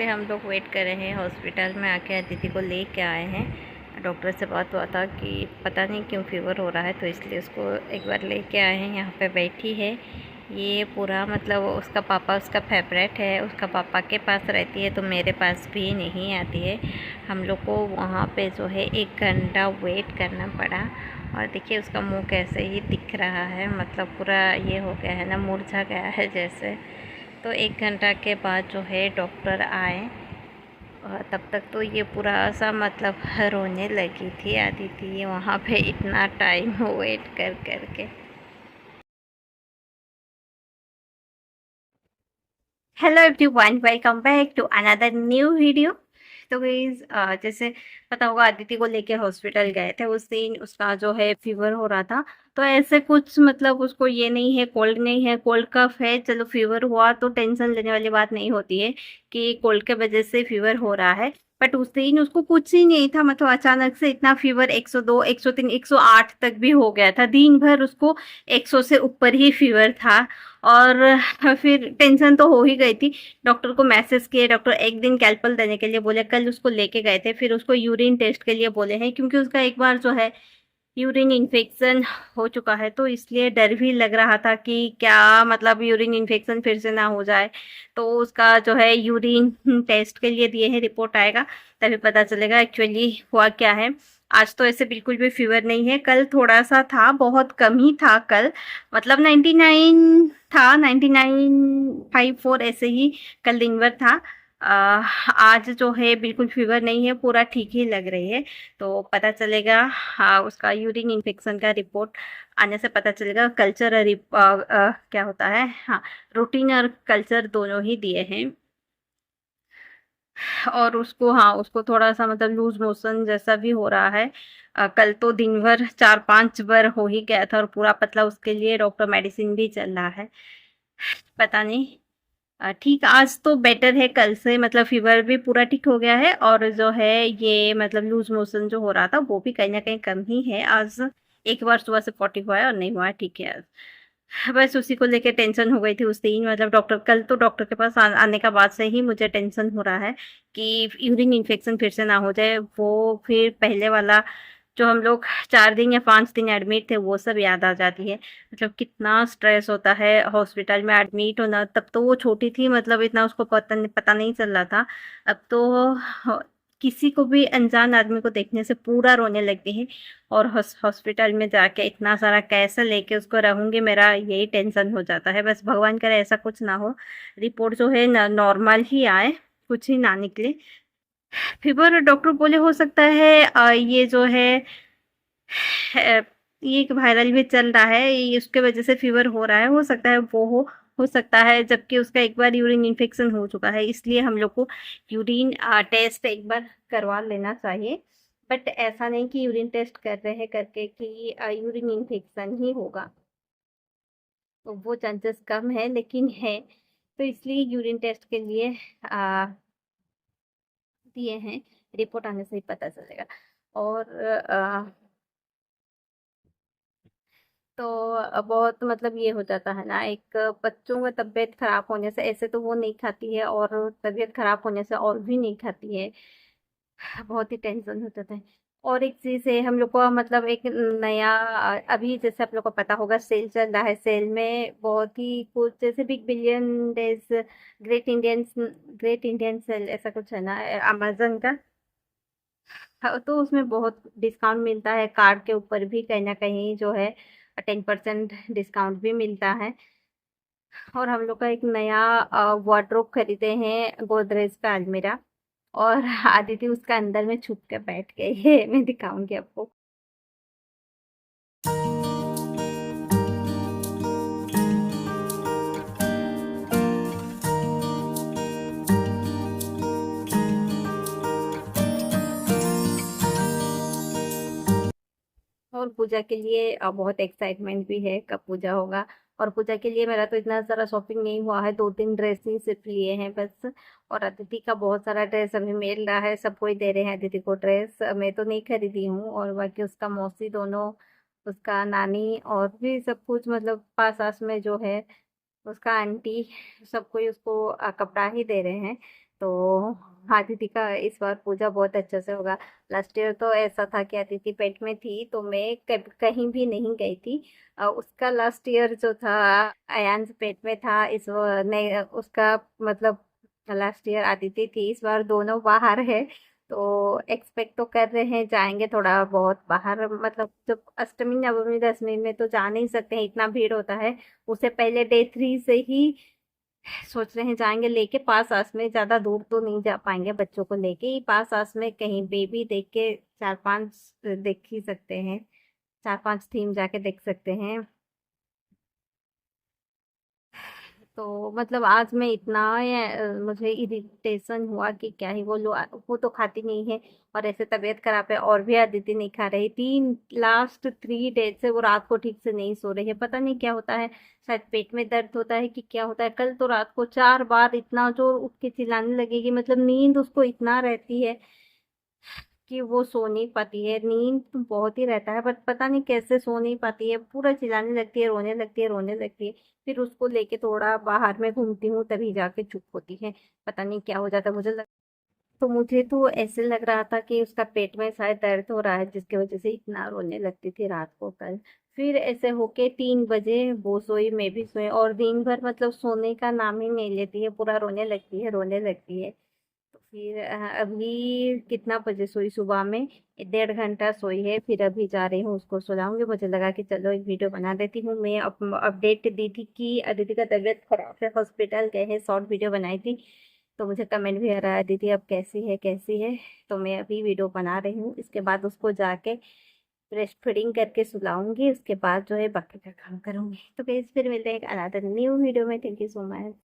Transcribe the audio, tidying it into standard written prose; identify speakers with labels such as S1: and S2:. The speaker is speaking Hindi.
S1: हम लोग वेट कर रहे हैं हॉस्पिटल में आके अदिति को लेके आए हैं। डॉक्टर से बात हुआ था कि पता नहीं क्यों फीवर हो रहा है, तो इसलिए उसको एक बार लेके आए हैं। यहाँ पे बैठी है ये पूरा, मतलब उसका पापा उसका फेवरेट है, उसका पापा के पास रहती है तो मेरे पास भी नहीं आती है। हम लोग को वहाँ पे जो है 1 घंटा वेट करना पड़ा। और देखिए उसका मुंह कैसे ही दिख रहा है, मतलब पूरा ये हो गया है ना, मुरझा गया है जैसे। तो 1 घंटा के बाद जो है डॉक्टर आए, और तब तक तो ये पूरा सा मतलब रोने लगी थी अदिति वहाँ पे इतना टाइम वेट कर के। Hello everyone, welcome back to another new video. तो गाइस, जैसे पता होगा अदिति को लेके हॉस्पिटल गए थे। उस दिन उसका जो है फीवर हो रहा था। तो ऐसे कुछ मतलब उसको ये नहीं है, कोल्ड नहीं है, कोल्ड कफ है, चलो फीवर हुआ तो टेंशन लेने वाली बात नहीं होती है कि कोल्ड के वजह से फीवर हो रहा है। बट उस दिन उसको कुछ ही नहीं था, मतलब अचानक से इतना फीवर 102, 103, 108 तक भी हो गया था। दिन भर उसको 100 से ऊपर ही फीवर था। और फिर टेंशन तो हो ही गई थी। डॉक्टर को मैसेज किए, डॉक्टर एक दिन कैल्पल देने के लिए बोले, कल उसको लेके गए थे। फिर उसको यूरिन टेस्ट के लिए बोले हैं, क्योंकि उसका एक बार जो है यूरिन इन्फेक्शन हो चुका है, तो इसलिए डर भी लग रहा था कि क्या मतलब यूरिन इन्फेक्शन फिर से ना हो जाए। तो उसका जो है यूरिन टेस्ट के लिए दिए हैं, रिपोर्ट आएगा तभी पता चलेगा एक्चुअली हुआ क्या है। आज तो ऐसे बिल्कुल भी फीवर नहीं है, कल थोड़ा सा था, बहुत कम ही था कल, मतलब 99 था, 99.54 ऐसे ही कल दिन भर था। आज जो है बिल्कुल फीवर नहीं है, पूरा ठीक ही लग रही है। तो पता चलेगा, हाँ, उसका यूरिन इन्फेक्शन का रिपोर्ट आने से पता चलेगा। कल्चर क्या होता है, हाँ, रूटीन और कल्चर दोनों ही दिए हैं। और उसको, हाँ, उसको थोड़ा सा मतलब लूज मोशन जैसा भी हो रहा है। कल तो दिन भर 4-5 बार हो ही गया था, और पूरा पतला, उसके लिए डॉक्टर मेडिसिन भी चल रहा है। पता नहीं। ठीक, आज तो बेटर है कल से, मतलब फीवर भी पूरा ठीक हो गया है, और जो है ये मतलब लूज मोशन जो हो रहा था वो भी कहीं ना कहीं कम ही है आज। एक बार सुबह से 40 हुआ है और नहीं हुआ है, ठीक है आज। बस उसी को लेके टेंशन हो गई थी उस दिन, मतलब डॉक्टर, कल तो डॉक्टर के पास आने का बाद से ही मुझे टेंशन हो रहा है कि यूरिन इन्फेक्शन फिर से ना हो जाए, वो फिर पहले वाला जो हम लोग 4 दिन या 5 दिन एडमिट थे वो सब याद आ जाती है। मतलब कितना स्ट्रेस होता है हॉस्पिटल में एडमिट होना। तब तो वो छोटी थी, मतलब इतना उसको पता नहीं चल रहा था। अब तो किसी को भी अनजान आदमी को देखने से पूरा रोने लगती है। और हॉस्पिटल में जाके इतना सारा कैसे लेके उसको रहूंगी, मेरा यही टेंशन हो जाता है। बस भगवान करे ऐसा कुछ ना हो, रिपोर्ट जो है नॉर्मल ही आए, कुछ ही ना निकले। फीवर डॉक्टर बोले हो सकता है ये जो है ये एक वायरल भी चल रहा है, ये उसके वजह से फीवर हो रहा है, हो सकता है वो हो सकता है, जबकि उसका एक बार यूरिन इन्फेक्शन हो चुका है, इसलिए हम लोग को यूरिन टेस्ट एक बार करवा लेना चाहिए। बट ऐसा नहीं कि यूरिन टेस्ट कर रहे हैं करके कि यूरिन इन्फेक्शन ही होगा, तो वो चांसेस कम है, लेकिन है। तो इसलिए यूरिन टेस्ट के लिए आ, दिए हैं, रिपोर्ट आने से ही पता चलेगा। और तो बहुत मतलब ये हो जाता है ना, एक बच्चों का तबीयत खराब होने से, ऐसे तो वो नहीं खाती है, और तबीयत खराब होने से और भी नहीं खाती है, बहुत ही टेंशन हो जाता है। और एक चीज है, हम लोग को मतलब एक नया, अभी जैसे आप लोग को पता होगा सेल चल रहा है, सेल में बहुत ही कुछ जैसे big billion days, great Indian sale ऐसा कुछ है ना अमेजन का। हाँ, तो उसमें बहुत डिस्काउंट मिलता है, कार्ड के ऊपर भी कहीं ना कहीं जो है 10% डिस्काउंट भी मिलता है। और हम लोग का एक नया वार्डरोब खरीदे हैं, गोदरेज का अलमीरा। और आदिति उसका अंदर में छुप के बैठ गई है, मैं दिखाऊंगी आपको। और पूजा के लिए बहुत एक्साइटमेंट भी है, कब पूजा होगा। और पूजा के लिए मेरा तो इतना सारा शॉपिंग नहीं हुआ है, 2-3 ड्रेस ही सिर्फ लिए हैं बस। और अदिति का बहुत सारा ड्रेस अभी मिल रहा है, सबको ही दे रहे हैं अदिति को ड्रेस, मैं तो नहीं खरीदी हूँ। और बाकी उसका मौसी दोनों, उसका नानी, और भी सब कुछ, मतलब पास आस में जो है उसका आंटी, सबको ही उसको कपड़ा ही दे रहे हैं। तो अदिति का इस बार पूजा बहुत अच्छे से होगा। लास्ट ईयर तो ऐसा था कि अदिति पेट में थी तो मैं कहीं भी नहीं गई थी। उसका लास्ट ईयर जो था अयांश पेट में था, नहीं उसका मतलब लास्ट ईयर अदिति थी, इस बार दोनों बाहर है। तो एक्सपेक्ट तो कर रहे हैं जाएंगे थोड़ा बहुत बाहर, मतलब जब अष्टमी नवमी दशमी में तो जा नहीं सकते हैं, इतना भीड़ होता है। उससे पहले डे 3 से ही सोच रहे हैं जाएंगे, लेके पास आस में, ज्यादा दूर तो नहीं जा पाएंगे, बच्चों को लेके ही पास आस में कहीं बेबी देख के 4-5 देख ही सकते हैं, 4-5 थीम जाके देख सकते हैं। तो मतलब आज मैं इतना मुझे इरिटेशन हुआ कि क्या ही बोलूं। वो तो खाती नहीं है और ऐसे तबीयत खराब है, और भी अदिति नहीं खा रही। लास्ट 3 डेज से वो रात को ठीक से नहीं सो रही है, पता नहीं क्या होता है। शायद पेट में दर्द होता है कि क्या होता है। कल तो रात को 4 बार इतना जोर उठ के चिल्लाने लगेगी, मतलब नींद उसको इतना रहती है कि वो सो नहीं पाती है। नींद तो बहुत ही रहता है बट पता नहीं कैसे सो नहीं पाती है, पूरा चिल्लाने लगती है, रोने लगती है, रोने लगती है। फिर उसको लेके थोड़ा बाहर में घूमती हूँ तभी जाके चुप होती है। पता नहीं क्या हो जाता है तो मुझे तो ऐसे लग रहा था कि उसका पेट में शायद दर्द हो रहा है, जिसकी वजह से इतना रोने लगती थी रात को कल। फिर ऐसे होके 3 बजे वो सोई, मैं भी सोई, और दिन भर मतलब सोने का नाम ही नहीं लेती है, पूरा रोने लगती है, रोने लगती है। तो फिर अभी कितना बजे सोई, सुबह में 1.5 घंटा सोई है। फिर अभी जा रही हूँ उसको सुलाऊंगी। मुझे लगा कि चलो एक वीडियो बना देती हूँ। मैं अपडेट दी थी कि अदिति का तबीयत खराब है, हॉस्पिटल गए हैं, शॉर्ट वीडियो बनाई थी। तो मुझे कमेंट भी आ रहा है दीदी अब कैसी है कैसी है। तो मैं अभी वीडियो बना रही हूँ, इसके बाद उसको जाके ब्रेस्ट फीडिंग करके सुलाऊंगी, उसके बाद जो है बाकी का काम करूंगी। तो गाइस फिर मिलते हैं एक अनदर न्यू वीडियो में। Thank you so much.